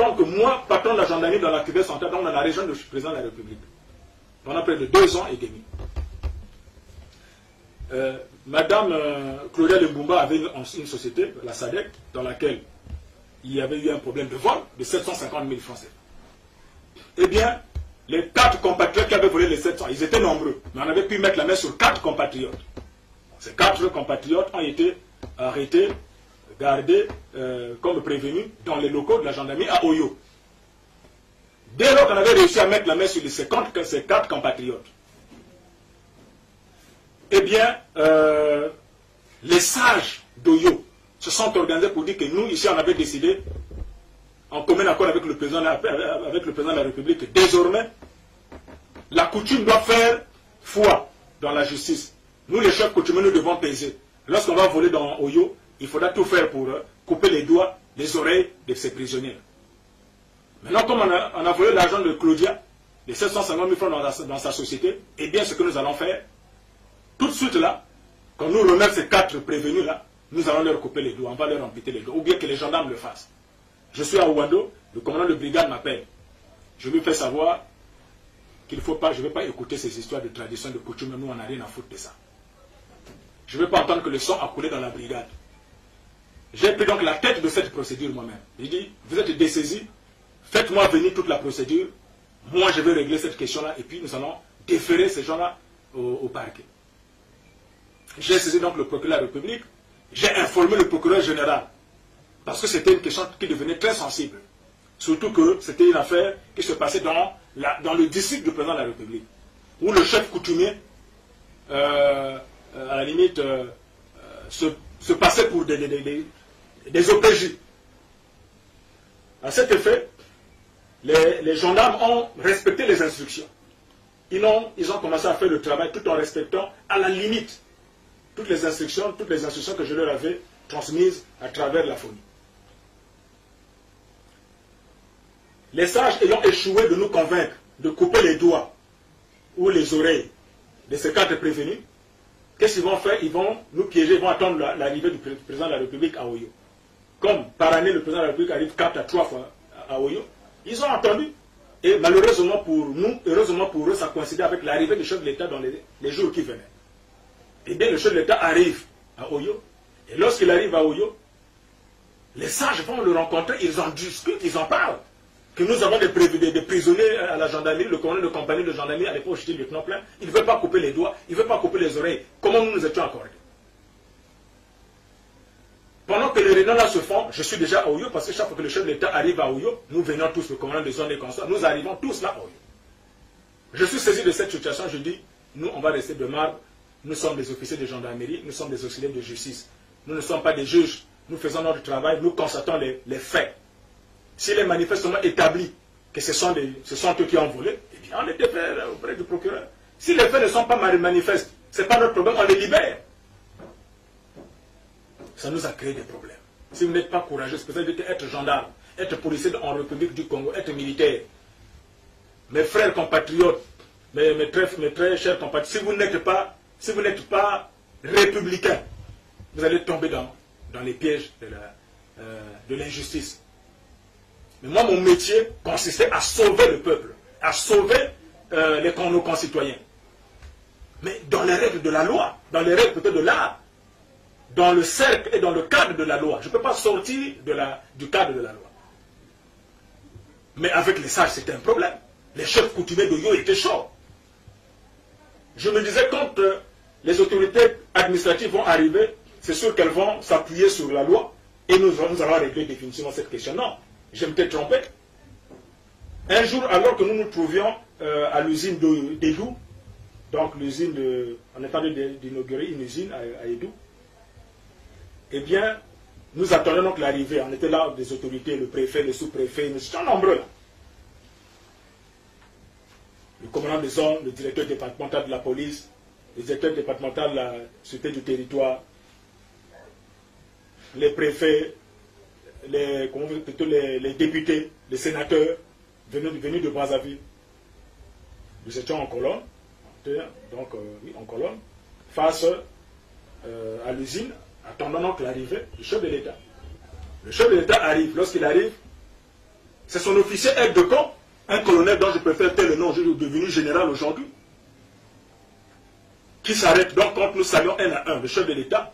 comprendre que moi, patron de la gendarmerie dans la cuvée centrale, donc dans la région du président de la République, pendant près de 2 ans et demi. Madame Claudia Lumbumba avait une société, la SADEC, dans laquelle il y avait eu un problème de vol de 750 000 francs CFA. Eh bien, les 4 compatriotes qui avaient volé les 700, ils étaient nombreux, mais on avait pu mettre la main sur 4 compatriotes. Ces 4 compatriotes ont été arrêtés, gardés comme prévenus dans les locaux de la gendarmerie à Oyo. Dès lors qu'on avait réussi à mettre la main sur ces 4 compatriotes, eh bien, les sages d'Oyo se sont organisés pour dire que nous, ici, on avait décidé, en commun accord avec le président de la République, que désormais, la coutume doit faire foi dans la justice. Nous, les chefs coutumiers, nous devons peser. Lorsqu'on va voler dans Oyo, il faudra tout faire pour couper les doigts, les oreilles de ces prisonniers. Maintenant, comme on a volé l'argent de Claudia, les 750 000 francs dans sa société, eh bien, ce que nous allons faire, tout de suite là, quand nous remettons ces 4 prévenus là, nous allons leur couper les doigts, on va leur amputer les doigts, ou bien que les gendarmes le fassent. Je suis à Ouando, le commandant de brigade m'appelle. Je lui fais savoir qu'il ne faut pas, je ne vais pas écouter ces histoires de tradition, de coutume, nous on n'a rien à foutre de ça. Je ne veux pas entendre que le sang a coulé dans la brigade. J'ai pris donc la tête de cette procédure moi-même. J'ai dit, vous êtes dessaisis, faites-moi venir toute la procédure, moi je vais régler cette question-là, et puis nous allons déférer ces gens-là au parquet. J'ai saisi donc le procureur de la République, j'ai informé le procureur général, parce que c'était une question qui devenait très sensible. Surtout que c'était une affaire qui se passait dans le district du président de la République, où le chef coutumier, à la limite, se passait pour des OPJ. À cet effet, les gendarmes ont respecté les instructions. Ils ont commencé à faire le travail tout en respectant, à la limite, toutes les instructions que je leur avais transmises à travers la phonie. Les sages ayant échoué de nous convaincre de couper les doigts ou les oreilles de ces 4 prévenus, qu'est-ce qu'ils vont faire? Ils vont nous piéger, ils vont attendre l'arrivée du président de la République à Oyo. Comme par année, le président de la République arrive 4 à 3 fois à Oyo, ils ont attendu. Et malheureusement pour nous, heureusement pour eux, ça coïncidait avec l'arrivée du chef de l'État dans les jours qui venaient. Et bien le chef de l'État arrive à Oyo, et lorsqu'il arrive à Oyo, les sages vont le rencontrer, ils en discutent, ils en parlent. Que nous avons des prisonniers à la gendarmerie, le commandant de compagnie de gendarmerie, à l'époque j'étais lieutenant plein, il ne veut pas couper les doigts, il ne veut pas couper les oreilles. Comment nous nous étions accordés? Pendant que les réunions là se font, je suis déjà à Oyo, parce que chaque fois que le chef de l'État arrive à Oyo, nous venons tous, le commandant de zone et consorts, nous arrivons tous là à Oyo. Je suis saisi de cette situation, je dis, nous on va rester de marbre, nous sommes des officiers de gendarmerie, nous sommes des auxiliaires de justice. Nous ne sommes pas des juges, nous faisons notre travail, nous constatons les faits. S'il est manifestement établi que ce sont eux qui ont volé, eh bien on les défère auprès du procureur. Si les faits ne sont pas manifestes, ce n'est pas notre problème, on les libère. Ça nous a créé des problèmes. Si vous n'êtes pas courageux, c'est peut-être être gendarme, être policier en République du Congo, être militaire. Mes frères compatriotes, mes très chers compatriotes, si vous n'êtes pas républicain, vous allez tomber dans les pièges de l'injustice. Mais moi, mon métier consistait à sauver le peuple, à sauver nos concitoyens. Mais dans les règles de la loi, dans les règles peut-être de l'art, dans le cercle et dans le cadre de la loi. Je ne peux pas sortir du cadre de la loi. Mais avec les sages, c'était un problème. Les chefs coutumiers d'Oyo étaient chauds. Je me disais, quand les autorités administratives vont arriver, c'est sûr qu'elles vont s'appuyer sur la loi et nous allons régler définitivement cette question. Non, je m'étais trompé. Un jour, alors que nous nous trouvions à l'usine d'Edou, donc l'usine on est en train d'inaugurer une usine à Edou, eh bien, nous attendions donc l'arrivée. On était là, des autorités, le préfet, le sous-préfet, nous étions nombreux là. Le commandant de zone, le directeur départemental de la police, le directeur départemental de la sûreté du territoire, les préfets, les députés, les sénateurs venus de Brazzaville. Nous étions en colonne, donc oui, en colonne, face à l'usine, attendant donc l'arrivée du chef de l'État. Le chef de l'État arrive. Lorsqu'il arrive, C'est son officier aide de camp, un colonel dont je préfère tel le nom, devenu général aujourd'hui, qui s'arrête donc quand nous saluons un à un le chef de l'État,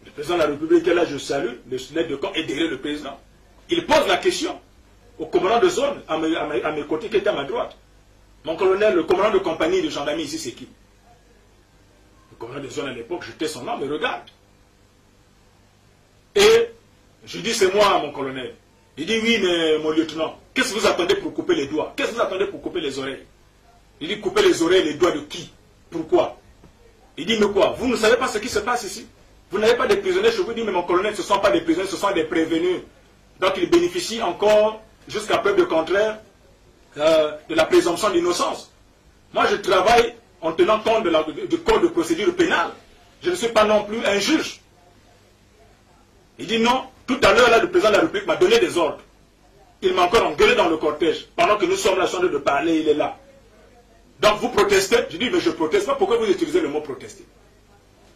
le président de la République est là, je salue, l'aide de camp est derrière le président. Il pose la question au commandant de zone, à mes côtés, qui était à ma droite. Mon colonel, le commandant de compagnie de gendarmerie ici, c'est qui? Le commandant de zone à l'époque, jetait son nom, mais regarde. Et je dis, c'est moi, mon colonel. Il dit, oui, mais mon lieutenant, qu'est-ce que vous attendez pour couper les doigts? Qu'est-ce que vous attendez pour couper les oreilles? Il dit, couper les oreilles et les doigts de qui? Pourquoi? Il dit, mais quoi? Vous ne savez pas ce qui se passe ici? Vous n'avez pas des prisonniers chez vous? Il dit, mais mon colonel, ce ne sont pas des prisonniers, ce sont des prévenus. Donc, ils bénéficient encore, jusqu'à preuve de contraire, de la présomption d'innocence. Moi, je travaille en tenant compte du code de procédure pénale. Je ne suis pas non plus un juge. Il dit non. Tout à l'heure, le président de la République m'a donné des ordres. Il m'a encore engueulé dans le cortège. Pendant que nous sommes là, en train de parler, il est là. Donc vous protestez. Je dis, mais je ne proteste pas. Pourquoi vous utilisez le mot protester?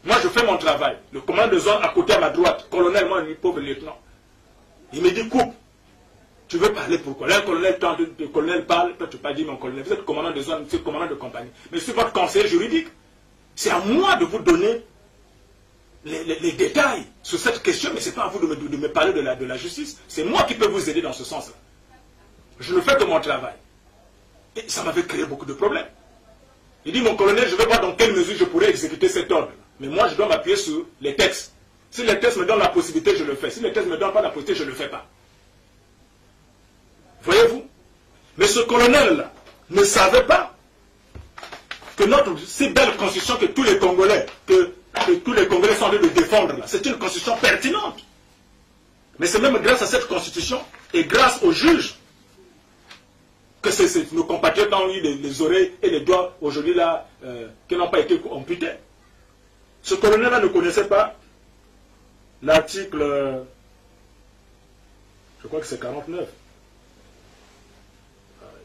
Moi, je fais mon travail. Le commandant de zone à côté à ma droite, colonel, moi, pauvre lieutenant. Il me dit, coupe. Tu veux parler pourquoi? Là, le colonel parle, toi tu n'as pas dit mon colonel, vous êtes commandant de zone, vous êtes commandant de compagnie. Mais je suis votre conseiller juridique. C'est à moi de vous donner les détails sur cette question, mais ce n'est pas à vous de me parler de la justice. C'est moi qui peux vous aider dans ce sens-là. Je ne fais que mon travail. Et ça m'avait créé beaucoup de problèmes. Il dit, mon colonel, je vais voir dans quelle mesure je pourrais exécuter cet ordre. Mais moi, je dois m'appuyer sur les textes. Si les textes me donnent la possibilité, je le fais. Si les textes ne me donnent pas la possibilité, je ne le fais pas. Voyez-vous? Mais ce colonel-là ne savait pas que notre si belle constitution que tous les Congolais, que tous les Congolais sont en train de défendre là, c'est une constitution pertinente. Mais c'est même grâce à cette constitution et grâce aux juges que nos compatriotes ont eu les oreilles et les doigts aujourd'hui là qui n'ont pas été amputés. Ce colonel-là ne connaissait pas l'article, je crois que c'est 49.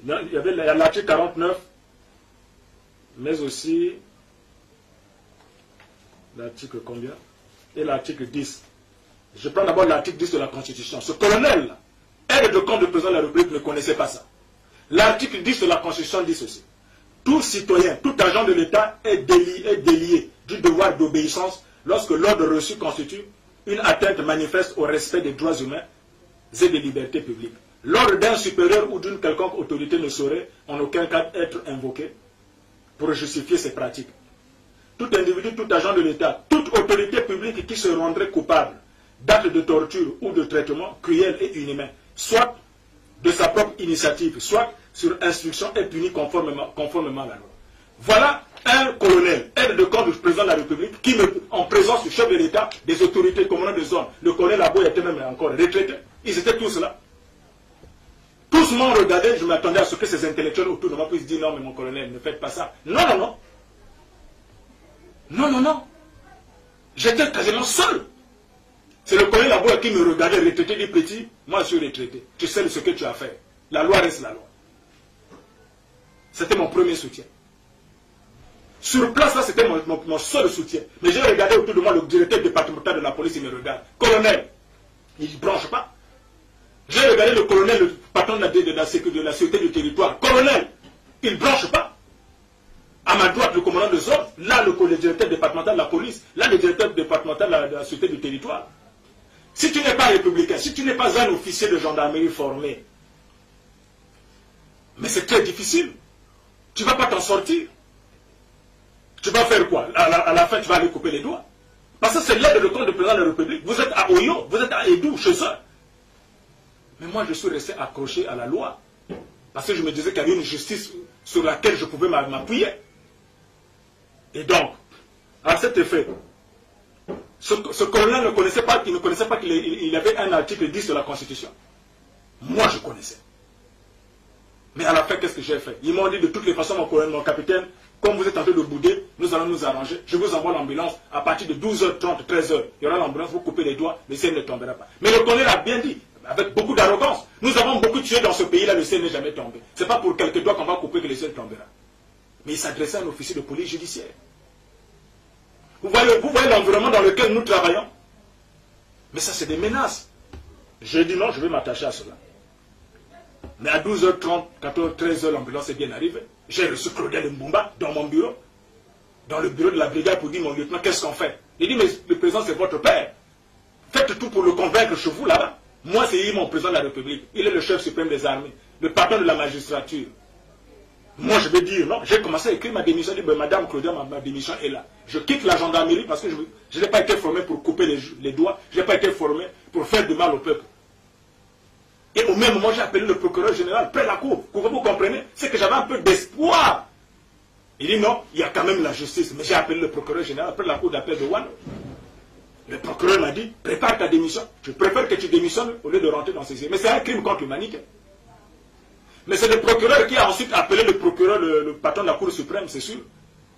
Il y avait l'article 49, mais aussi l'article combien? Et l'article 10. Je prends d'abord l'article 10 de la Constitution. Ce colonel, aide de camp du président de la République, ne connaissait pas ça. L'article 10 de la Constitution dit ceci. Tout citoyen, tout agent de l'État est délié du devoir d'obéissance lorsque l'ordre reçu constitue une atteinte manifeste au respect des droits humains et des libertés publiques. L'ordre d'un supérieur ou d'une quelconque autorité ne saurait en aucun cas être invoqué pour justifier ces pratiques. Tout individu, tout agent de l'État, toute autorité publique qui se rendrait coupable d'actes de torture ou de traitement cruel et inhumain, soit de sa propre initiative, soit sur instruction, est puni conformément à la loi. Voilà un colonel, aide de camp du président de la République, qui, en présence du chef de l'État, des autorités commandant de zone, le colonel Abo était même encore retraité, ils étaient tous là. Tous m'ont regardé, je m'attendais à ce que ces intellectuels autour de moi puissent dire non, mais mon colonel, ne faites pas ça. Non, non, non. Non, non, non. J'étais quasiment seul. C'est le colonel Abo qui me regardait, retraité, dit petit, moi je suis retraité. Tu sais ce que tu as fait. La loi reste la loi. C'était mon premier soutien. Sur place, là, c'était mon seul soutien. Mais j'ai regardé autour de moi le directeur départemental de la police, il me regarde. Colonel, il ne branche pas. J'ai regardé le colonel, le patron de la sécurité du territoire. Colonel, il ne branche pas. À ma droite, le commandant de zone. Là, le directeur départemental de la police. Là, le directeur départemental de la sécurité du territoire. Si tu n'es pas républicain, si tu n'es pas un officier de gendarmerie formé, mais c'est très difficile. Tu ne vas pas t'en sortir. Tu vas faire quoi? À la fin, tu vas aller couper les doigts. Parce que c'est l'aide de compte du président de la République. Vous êtes à Oyo, vous êtes à Edou, chez eux. Mais moi, je suis resté accroché à la loi. Parce que je me disais qu'il y avait une justice sur laquelle je pouvais m'appuyer. Et donc, à cet effet, ce colonel ne connaissait pas qu'il avait un article 10 de la Constitution. Moi, je connaissais. Mais à la fin, qu'est-ce que j'ai fait? Ils m'ont dit de toutes les façons, mon capitaine, comme vous êtes en train de bouder, nous allons nous arranger. Je vous envoie l'ambulance. À partir de 12h30, 13h, il y aura l'ambulance, vous coupez les doigts, le ciel ne tombera pas. Mais le colonel a bien dit, avec beaucoup d'arrogance, nous avons beaucoup tué dans ce pays-là, le ciel n'est jamais tombé. Ce n'est pas pour quelques doigts qu'on va couper que le ciel tombera. Mais il s'adressait à un officier de police judiciaire. Vous voyez l'environnement dans lequel nous travaillons? Mais ça, c'est des menaces. J'ai dit non, je vais m'attacher à cela. Mais à 12h30, 14h, 13h, l'ambulance est bien arrivée. J'ai reçu Claudel Mbumba dans mon bureau, dans le bureau de la brigade, pour dire, mon lieutenant, qu'est-ce qu'on fait? Il dit, mais le président, c'est votre père. Faites tout pour le convaincre chez vous, là-bas. Moi, c'est mon président de la République. Il est le chef suprême des armées, le patron de la magistrature. Moi, je vais dire non. J'ai commencé à écrire ma démission. Je dis, Madame Claudia, ma démission est là. Je quitte la gendarmerie parce que je n'ai pas été formé pour couper les doigts. Je n'ai pas été formé pour faire du mal au peuple. Et au même moment, j'ai appelé le procureur général près de la cour. Vous comprenez? C'est que j'avais un peu d'espoir. Il dit non, il y a quand même la justice. Mais j'ai appelé le procureur général près de la cour d'appel de Wano. Le procureur m'a dit, prépare ta démission. Je préfère que tu démissionnes au lieu de rentrer dans ces yeux. Mais c'est un crime contre l'humanité. Mais c'est le procureur qui a ensuite appelé le procureur, le patron de la Cour suprême, c'est sûr.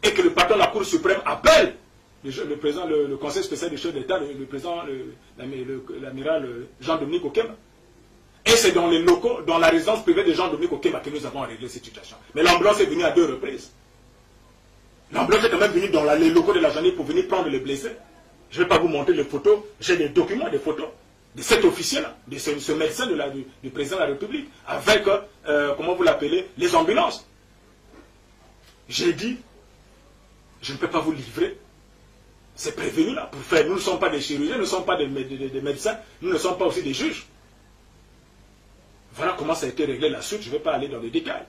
Et que le patron de la Cour suprême appelle le président, le conseil spécial du chef d'État, le président, l'amiral Jean-Dominique Okema. Et c'est dans les locaux, dans la résidence privée de Jean-Dominique Okema que nous avons réglé cette situation. Mais l'ambulance est venue à 2 reprises. L'ambulance est quand même venue dans les locaux de la gendarmerie pour venir prendre les blessés. Je ne vais pas vous montrer les photos. J'ai des documents, des photos de cet officier-là, de ce médecin du président de la République, avec, comment vous l'appelez, les ambulances. J'ai dit, je ne peux pas vous livrer ces prévenus-là pour faire. Nous ne sommes pas des chirurgiens, nous ne sommes pas des médecins, nous ne sommes pas aussi des juges. Voilà comment ça a été réglé la suite, je ne vais pas aller dans les détails.